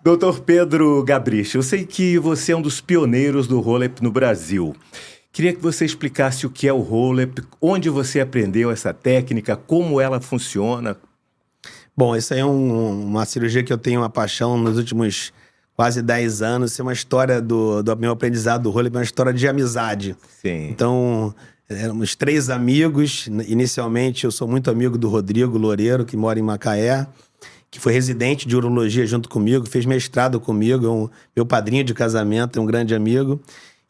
Doutor Pedro Gabrich, eu sei que você é um dos pioneiros do roll-up no Brasil. Queria que você explicasse o que é o roll-up, onde você aprendeu essa técnica, como ela funciona. Bom, isso aí é uma cirurgia que eu tenho uma paixão nos últimos quase 10 anos. Isso é uma história do meu aprendizado do roll-up, é uma história de amizade. Sim. Então, éramos 3 amigos. Inicialmente, eu sou muito amigo do Rodrigo Loureiro, que mora em Macaé, que foi residente de urologia junto comigo, fez mestrado comigo, é meu padrinho de casamento, é um grande amigo.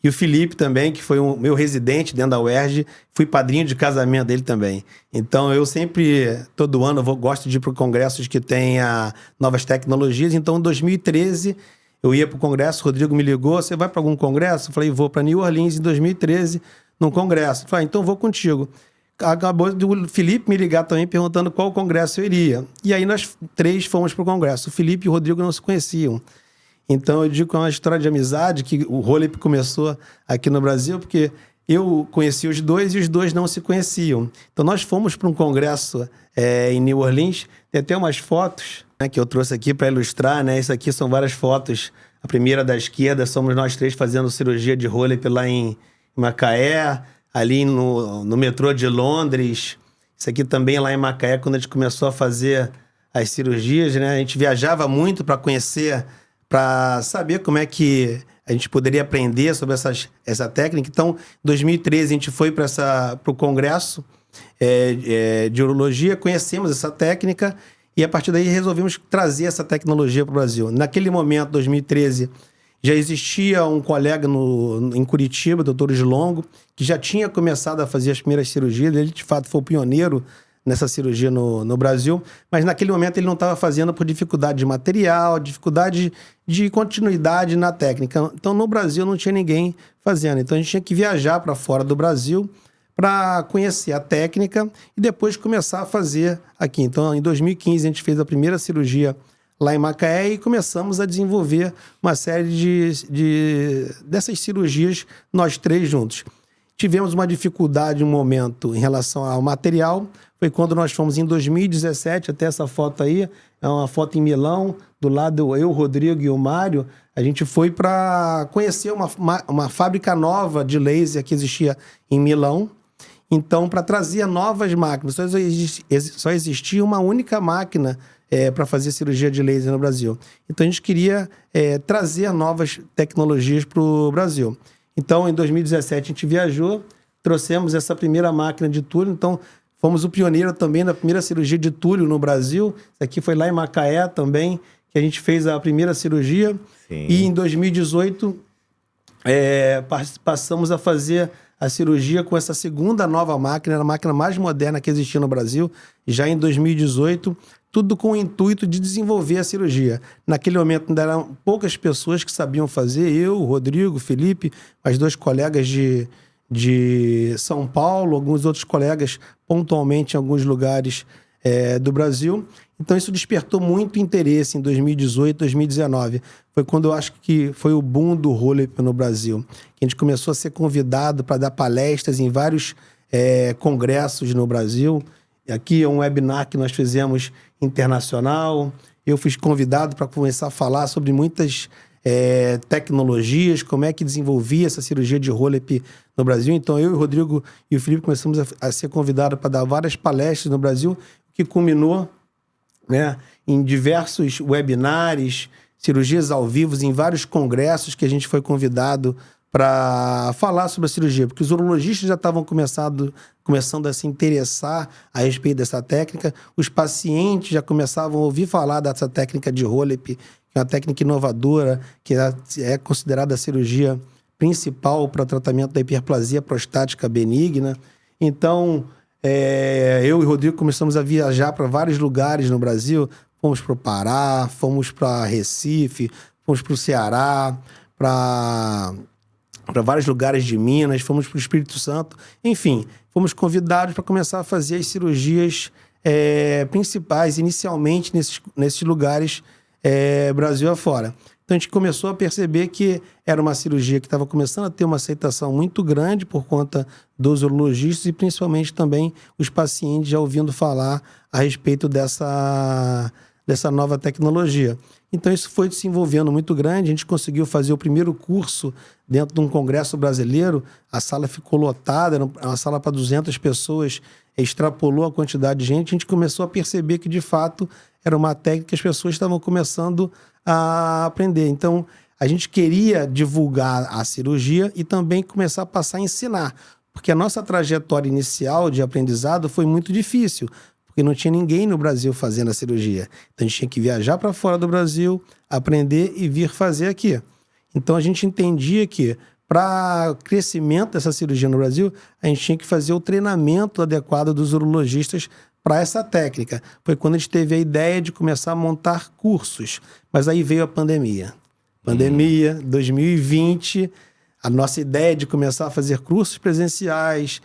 E o Felipe também, que foi meu residente dentro da UERJ, fui padrinho de casamento dele também. Então, eu sempre, todo ano, gosto de ir para congressos que tenha novas tecnologias. Então, em 2013, eu ia para o congresso, o Rodrigo me ligou, você vai para algum congresso? Eu falei, vou para New Orleans em 2013, num congresso. Eu falei, então vou contigo. Acabou o Felipe me ligar também perguntando qual congresso eu iria. E aí nós 3 fomos para o congresso. O Felipe e o Rodrigo não se conheciam. Então eu digo que é uma história de amizade, que o roll-up começou aqui no Brasil, porque eu conheci os 2 e os 2 não se conheciam. Então nós fomos para um congresso em New Orleans, tem até umas fotos, né, que eu trouxe aqui para ilustrar, né? Isso aqui são várias fotos. A primeira da esquerda somos nós 3 fazendo cirurgia de roll-up lá em Macaé, ali no metrô de Londres. Isso aqui também lá em Macaé, quando a gente começou a fazer as cirurgias, né? A gente viajava muito para conhecer, para saber como é que a gente poderia aprender sobre essa técnica. Então, em 2013, a gente foi para o congresso de urologia, conhecemos essa técnica e, a partir daí, resolvemos trazer essa tecnologia para o Brasil. Naquele momento, 2013... já existia um colega em Curitiba, doutor Slongo, que já tinha começado a fazer as primeiras cirurgias. Ele, de fato, foi o pioneiro nessa cirurgia no Brasil. Mas, naquele momento, ele não estava fazendo por dificuldade de material, dificuldade de continuidade na técnica. Então, no Brasil, não tinha ninguém fazendo. Então, a gente tinha que viajar para fora do Brasil para conhecer a técnica e depois começar a fazer aqui. Então, em 2015, a gente fez a primeira cirurgia lá em Macaé e começamos a desenvolver uma série dessas cirurgias, nós 3 juntos. Tivemos uma dificuldade, um momento, em relação ao material. Foi quando nós fomos em 2017, até essa foto aí, é uma foto em Milão, do lado eu, o Rodrigo e o Mário. A gente foi para conhecer uma fábrica nova de laser que existia em Milão. Então, para trazer novas máquinas, só existia uma única máquina para fazer cirurgia de laser no Brasil. Então, a gente queria trazer novas tecnologias para o Brasil. Então, em 2017, a gente viajou, trouxemos essa primeira máquina de túlio. Então, fomos o pioneiro também na primeira cirurgia de túlio no Brasil. Isso aqui foi lá em Macaé também, que a gente fez a primeira cirurgia. Sim. E em 2018, passamos a fazer a cirurgia com essa segunda nova máquina, era a máquina mais moderna que existia no Brasil, já em 2018, tudo com o intuito de desenvolver a cirurgia. Naquele momento ainda eram poucas pessoas que sabiam fazer, eu, o Rodrigo, o Felipe, as 2 colegas de São Paulo, alguns outros colegas pontualmente em alguns lugares do Brasil. Então isso despertou muito interesse em 2018, 2019. Foi quando eu acho que foi o boom do roll-up no Brasil. Que a gente começou a ser convidado para dar palestras em vários congressos no Brasil. E aqui é um webinar que nós fizemos internacional. Eu fui convidado para começar a falar sobre muitas tecnologias, como é que desenvolvia essa cirurgia de roll-up no Brasil. Então eu, o Rodrigo e o Felipe começamos a ser convidados para dar várias palestras no Brasil, que culminou, né, em diversos webinars, cirurgias ao vivo, em vários congressos que a gente foi convidado para falar sobre a cirurgia, porque os urologistas já estavam começando a se interessar a respeito dessa técnica, os pacientes já começavam a ouvir falar dessa técnica de roll-up, que é uma técnica inovadora, que é considerada a cirurgia principal para o tratamento da hiperplasia prostática benigna. Então, eu e o Rodrigo começamos a viajar para vários lugares no Brasil. Fomos para o Pará, fomos para Recife, fomos para o Ceará, para vários lugares de Minas, fomos para o Espírito Santo. Enfim, fomos convidados para começar a fazer as cirurgias principais, inicialmente nesses lugares Brasil afora. Então a gente começou a perceber que era uma cirurgia que estava começando a ter uma aceitação muito grande por conta dos urologistas e principalmente também os pacientes já ouvindo falar a respeito dessa nova tecnologia. Então isso foi se envolvendo muito grande, a gente conseguiu fazer o primeiro curso dentro de um congresso brasileiro, a sala ficou lotada, era uma sala para 200 pessoas, extrapolou a quantidade de gente, a gente começou a perceber que de fato era uma técnica que as pessoas estavam começando a aprender. Então a gente queria divulgar a cirurgia e também começar a passar a ensinar, porque a nossa trajetória inicial de aprendizado foi muito difícil, porque não tinha ninguém no Brasil fazendo a cirurgia. Então a gente tinha que viajar para fora do Brasil, aprender e vir fazer aqui. Então a gente entendia que para o crescimento dessa cirurgia no Brasil, a gente tinha que fazer o treinamento adequado dos urologistas para essa técnica. Foi quando a gente teve a ideia de começar a montar cursos. Mas aí veio a pandemia. Pandemia, 2020, a nossa ideia de começar a fazer cursos presenciais,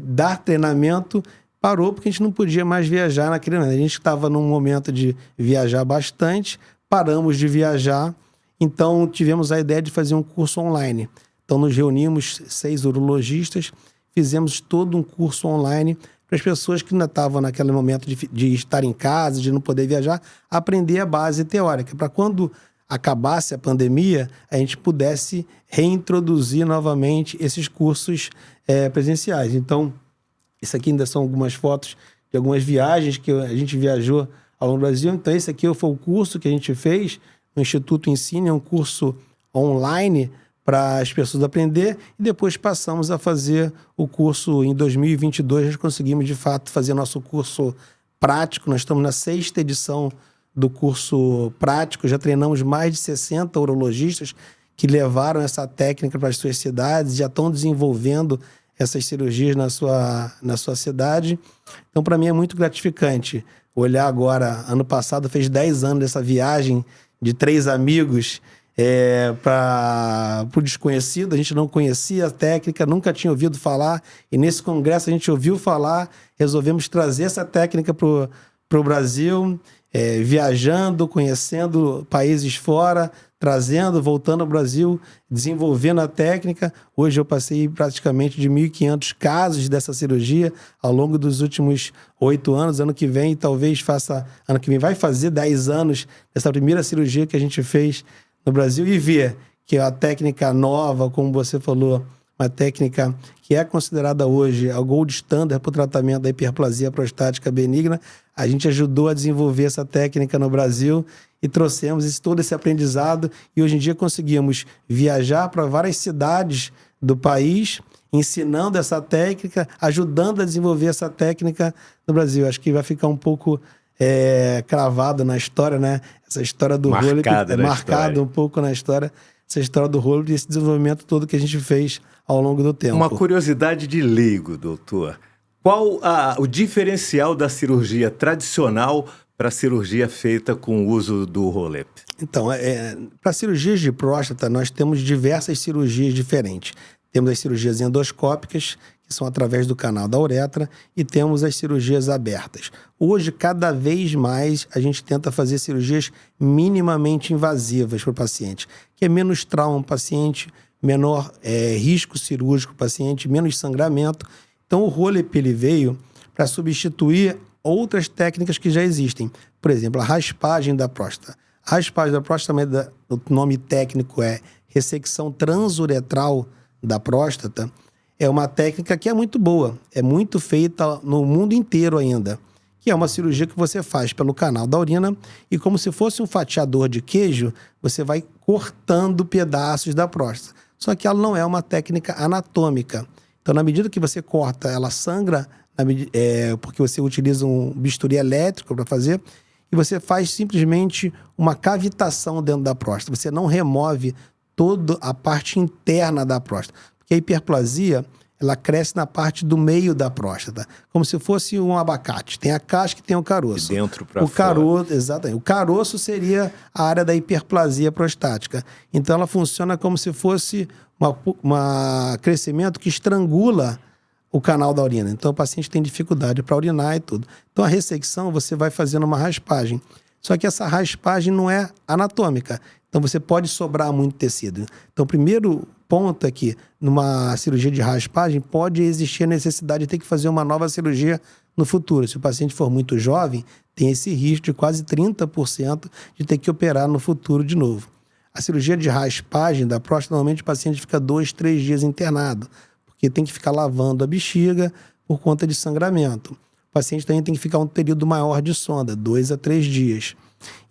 dar treinamento, parou porque a gente não podia mais viajar naquele momento. A gente estava num momento de viajar bastante, paramos de viajar, então tivemos a ideia de fazer um curso online. Então nos reunimos 6 urologistas, fizemos todo um curso online para as pessoas que ainda estavam naquele momento de estar em casa, de não poder viajar, aprender a base teórica, para quando acabasse a pandemia, a gente pudesse reintroduzir novamente esses cursos presenciais. Então, isso aqui ainda são algumas fotos de algumas viagens que a gente viajou ao longo do Brasil. Então, esse aqui foi o curso que a gente fez no Instituto Ensine, é um curso online para as pessoas aprender, e depois passamos a fazer o curso em 2022, nós conseguimos, de fato, fazer nosso curso prático. Nós estamos na 6ª edição do curso prático, já treinamos mais de 60 urologistas que levaram essa técnica para as suas cidades, já estão desenvolvendo essas cirurgias na sua cidade. Então, para mim, é muito gratificante olhar agora. Ano passado fez 10 anos dessa viagem de 3 amigos para o desconhecido. A gente não conhecia a técnica, nunca tinha ouvido falar, e nesse congresso a gente ouviu falar, resolvemos trazer essa técnica para o Brasil, viajando, conhecendo países fora, trazendo, voltando ao Brasil, desenvolvendo a técnica. Hoje eu passei praticamente de 1.500 casos dessa cirurgia ao longo dos últimos 8 anos. Ano que vem vai fazer 10 anos dessa primeira cirurgia que a gente fez no Brasil, e ver que a técnica nova, como você falou, uma técnica que é considerada hoje a gold standard para o tratamento da hiperplasia prostática benigna. A gente ajudou a desenvolver essa técnica no Brasil e trouxemos todo esse aprendizado, e hoje em dia conseguimos viajar para várias cidades do país, ensinando essa técnica, ajudando a desenvolver essa técnica no Brasil. Acho que vai ficar um pouco cravado na história, né? Essa história do rolo é marcada um pouco na história, essa história do rolo e esse desenvolvimento todo que a gente fez ao longo do tempo. Uma curiosidade de leigo, doutor. Qual o diferencial da cirurgia tradicional para a cirurgia feita com o uso do ROLEP? Então, para cirurgias de próstata, nós temos diversas cirurgias diferentes. Temos as cirurgias endoscópicas, que são através do canal da uretra, e temos as cirurgias abertas. Hoje, cada vez mais, a gente tenta fazer cirurgias minimamente invasivas para o paciente, que é menos trauma para o paciente, menor risco cirúrgico para o paciente, menos sangramento. Então, o ROLEP ele veio para substituir outras técnicas que já existem. Por exemplo, a raspagem da próstata. A raspagem da próstata, o nome técnico é ressecção transuretral da próstata, é uma técnica que é muito boa, é muito feita no mundo inteiro ainda, que é uma cirurgia que você faz pelo canal da urina e, como se fosse um fatiador de queijo, você vai cortando pedaços da próstata. Só que ela não é uma técnica anatômica. Então, na medida que você corta, ela sangra, porque você utiliza um bisturi elétrico para fazer, e você faz simplesmente uma cavitação dentro da próstata. Você não remove toda a parte interna da próstata. Porque a hiperplasia, ela cresce na parte do meio da próstata, como se fosse um abacate. Tem a casca e tem o caroço. De dentro para fora. Caroço, exatamente. O caroço seria a área da hiperplasia prostática. Então, ela funciona como se fosse um crescimento que estrangula o canal da urina. Então, o paciente tem dificuldade para urinar e tudo. Então, a ressecção, você vai fazendo uma raspagem. Só que essa raspagem não é anatômica. Então, você pode sobrar muito tecido. Então, o primeiro ponto é que, numa cirurgia de raspagem, pode existir a necessidade de ter que fazer uma nova cirurgia no futuro. Se o paciente for muito jovem, tem esse risco de quase 30% de ter que operar no futuro de novo. A cirurgia de raspagem da próstata, normalmente o paciente fica 2, 3 dias internado, porque tem que ficar lavando a bexiga por conta de sangramento. O paciente também tem que ficar um período maior de sonda, 2 a 3 dias.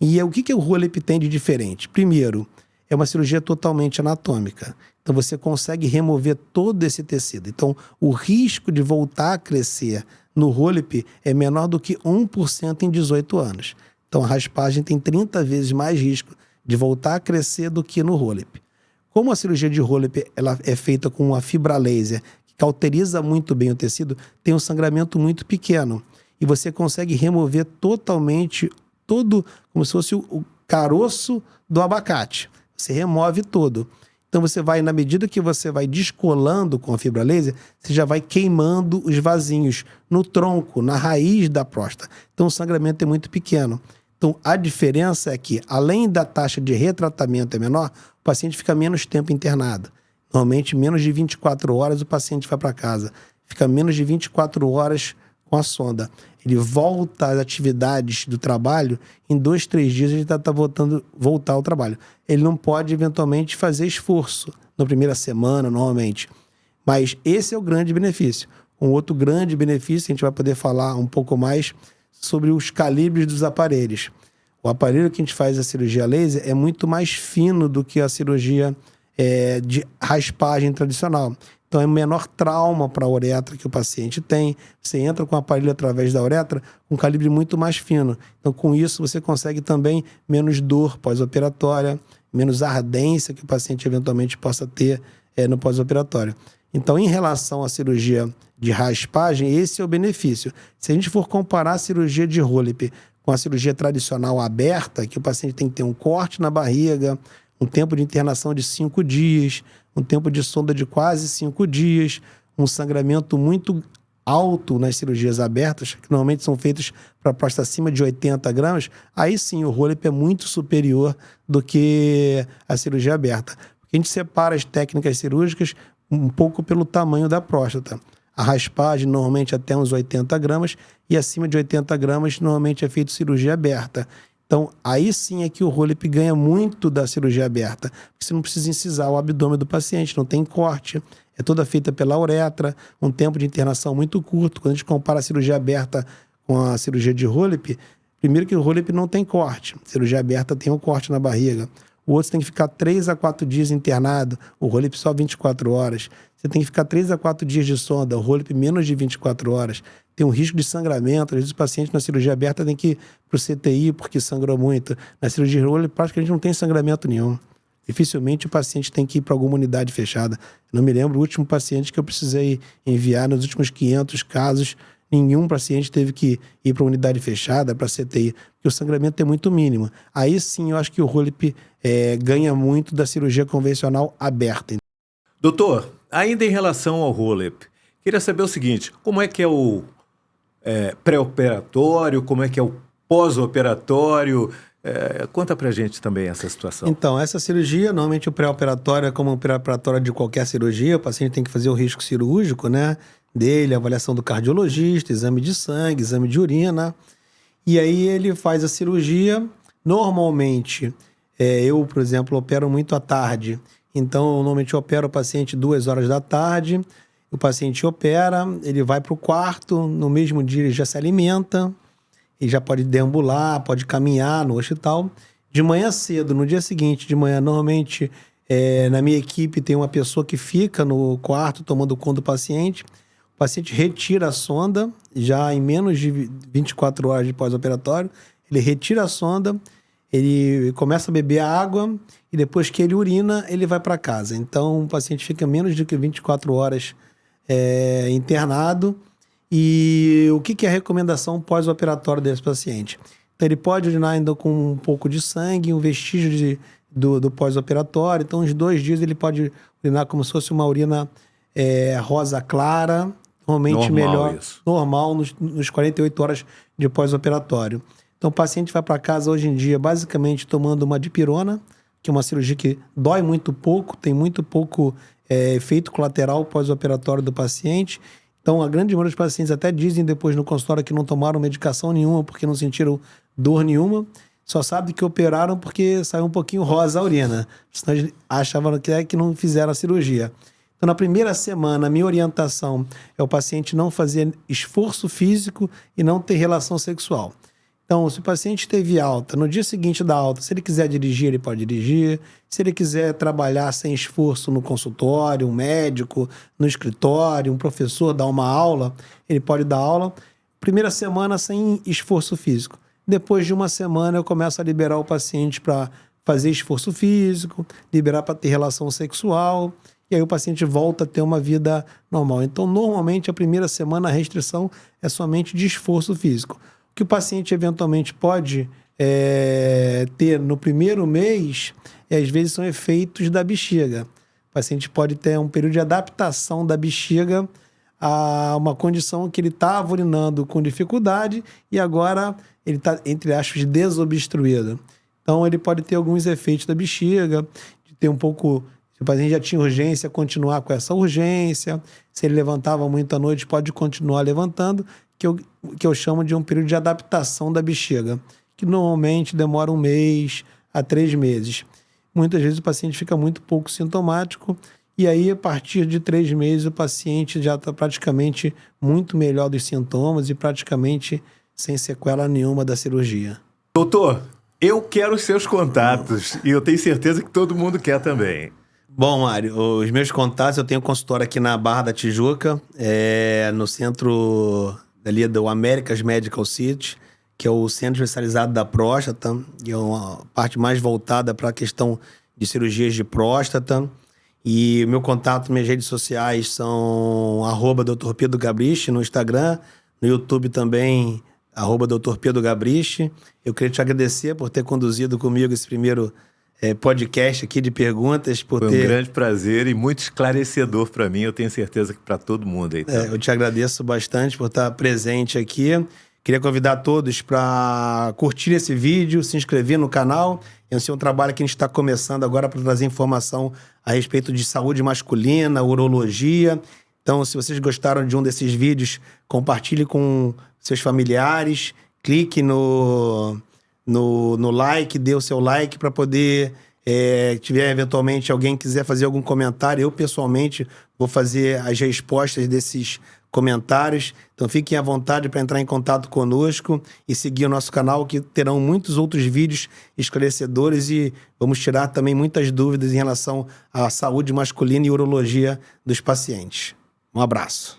E o que o Rolep tem de diferente? Primeiro, é uma cirurgia totalmente anatômica. Então, você consegue remover todo esse tecido. Então, o risco de voltar a crescer no Rolep é menor do que 1% em 18 anos. Então, a raspagem tem 30 vezes mais risco de voltar a crescer do que no Rolep. Como a cirurgia de Rolep ela é feita com uma fibra laser, que cauteriza muito bem o tecido, tem um sangramento muito pequeno. E você consegue remover totalmente todo, como se fosse o caroço do abacate. Você remove todo. Então, você vai, na medida que você vai descolando com a fibra laser, você já vai queimando os vasinhos no tronco, na raiz da próstata. Então, o sangramento é muito pequeno. Então, a diferença é que, além da taxa de retratamento é menor, o paciente fica menos tempo internado. Normalmente, menos de 24 horas o paciente vai para casa. Fica menos de 24 horas com a sonda. Ele volta às atividades do trabalho, em 2, 3 dias ele está voltar ao trabalho. Ele não pode, eventualmente, fazer esforço na primeira semana, normalmente. Mas esse é o grande benefício. Um outro grande benefício, a gente vai poder falar um pouco mais sobre os calibres dos aparelhos. O aparelho que a gente faz a cirurgia laser é muito mais fino do que a cirurgia de raspagem tradicional. Então, é o menor trauma para a uretra que o paciente tem. Você entra com o aparelho através da uretra com um calibre muito mais fino. Então, com isso, você consegue também menos dor pós-operatória, menos ardência que o paciente eventualmente possa ter no pós-operatório. Então, em relação à cirurgia de raspagem, esse é o benefício. Se a gente for comparar a cirurgia de Rolep com a cirurgia tradicional aberta, que o paciente tem que ter um corte na barriga, um tempo de internação de 5 dias, um tempo de sonda de quase 5 dias, um sangramento muito alto nas cirurgias abertas, que normalmente são feitas para próstata acima de 80 gramas, aí sim o Rolep é muito superior do que a cirurgia aberta. Porque a gente separa as técnicas cirúrgicas um pouco pelo tamanho da próstata. A raspagem normalmente até uns 80 gramas e acima de 80 gramas normalmente é feito cirurgia aberta. Então, aí sim é que o Rolep ganha muito da cirurgia aberta, porque você não precisa incisar o abdômen do paciente, não tem corte, é toda feita pela uretra, um tempo de internação muito curto. Quando a gente compara a cirurgia aberta com a cirurgia de Rolep, primeiro que o Rolep não tem corte, a cirurgia aberta tem um corte na barriga. O outro tem que ficar 3 a 4 dias internado, o Rolep só 24 horas. Você tem que ficar 3 a 4 dias de sonda, o Rolep menos de 24 horas. Tem um risco de sangramento. Às vezes o paciente na cirurgia aberta tem que ir para o CTI porque sangrou muito. Na cirurgia de Rolep praticamente não tem sangramento nenhum. Dificilmente o paciente tem que ir para alguma unidade fechada. Eu não me lembro o último paciente que eu precisei enviar nos últimos 500 casos. Nenhum paciente teve que ir para uma unidade fechada, para CTI, porque o sangramento é muito mínimo. Aí sim eu acho que o Rolep ganha muito da cirurgia convencional aberta. Doutor, ainda em relação ao Rolep, queria saber o seguinte, como é que é o pré-operatório, como é que é o pós-operatório? Conta pra gente também essa situação. Então, essa cirurgia, normalmente o pré-operatório é como o pré-operatório de qualquer cirurgia, o paciente tem que fazer o risco cirúrgico, né, dele, avaliação do cardiologista, exame de sangue, exame de urina, e aí ele faz a cirurgia. Normalmente, eu, por exemplo, opero muito à tarde, então normalmente eu opero o paciente 2 horas da tarde, o paciente opera, ele vai para o quarto, no mesmo dia ele já se alimenta, ele já pode deambular, pode caminhar no hospital. De manhã cedo, no dia seguinte, de manhã, normalmente, na minha equipe tem uma pessoa que fica no quarto tomando conta do paciente. O paciente retira a sonda, já em menos de 24 horas de pós-operatório, ele retira a sonda, ele começa a beber a água e depois que ele urina, ele vai para casa. Então, o paciente fica menos de 24 horas internado. E o que é a recomendação pós-operatória desse paciente? Então, ele pode urinar ainda com um pouco de sangue, um vestígio do pós-operatório. Então, uns 2 dias ele pode urinar como se fosse uma urina rosa clara, normalmente normal nos 48 horas de pós-operatório. Então, o paciente vai para casa hoje em dia basicamente tomando uma dipirona, que é uma cirurgia que dói muito pouco, tem muito pouco efeito colateral pós-operatório do paciente. Então, a grande maioria dos pacientes até dizem depois no consultório que não tomaram medicação nenhuma porque não sentiram dor nenhuma. Só sabe que operaram porque saiu um pouquinho rosa a urina. Senão eles achavam que não fizeram a cirurgia. Então, na primeira semana, a minha orientação é o paciente não fazer esforço físico e não ter relação sexual. Então, se o paciente teve alta, no dia seguinte da alta, se ele quiser dirigir, ele pode dirigir. Se ele quiser trabalhar sem esforço no consultório, um médico, no escritório, um professor dar uma aula, ele pode dar aula. Primeira semana sem esforço físico. Depois de uma semana, eu começo a liberar o paciente para fazer esforço físico, liberar para ter relação sexual, e aí o paciente volta a ter uma vida normal. Então, normalmente, a primeira semana, a restrição é somente de esforço físico. O que o paciente eventualmente pode ter no primeiro mês, às vezes, são efeitos da bexiga. O paciente pode ter um período de adaptação da bexiga a uma condição que ele estava urinando com dificuldade e agora ele está, entre aspas, desobstruído. Então, ele pode ter alguns efeitos da bexiga, de ter um pouco... Se o paciente já tinha urgência, continuar com essa urgência. Se ele levantava muito à noite, pode continuar levantando, que eu chamo de um período de adaptação da bexiga, que normalmente demora 1 mês a 3 meses. Muitas vezes o paciente fica muito pouco sintomático, e aí, a partir de 3 meses, o paciente já está praticamente muito melhor dos sintomas e praticamente sem sequela nenhuma da cirurgia. Doutor, eu quero os seus contatos e eu tenho certeza que todo mundo quer também. Bom, Mário, os meus contatos, eu tenho consultório aqui na Barra da Tijuca, no centro ali do America's Medical City, que é o centro especializado da próstata, que é uma parte mais voltada para a questão de cirurgias de próstata. E meu contato, minhas redes sociais são @Dr. Pedro Gabriche no Instagram, no YouTube também, @Dr. Pedro Gabriche. Eu queria te agradecer por ter conduzido comigo esse primeiro podcast aqui de perguntas. Foi um grande prazer e muito esclarecedor para mim, eu tenho certeza que para todo mundo aí. Tá? Eu te agradeço bastante por estar presente aqui. Queria convidar todos para curtir esse vídeo, se inscrever no canal. Esse é um trabalho que a gente está começando agora para trazer informação a respeito de saúde masculina, urologia. Então, se vocês gostaram de um desses vídeos, compartilhe com seus familiares, clique no like, dê o seu like para poder, tiver eventualmente alguém quiser fazer algum comentário, eu pessoalmente vou fazer as respostas desses comentários. Então fiquem à vontade para entrar em contato conosco e seguir o nosso canal, que terão muitos outros vídeos esclarecedores e vamos tirar também muitas dúvidas em relação à saúde masculina e urologia dos pacientes. Um abraço.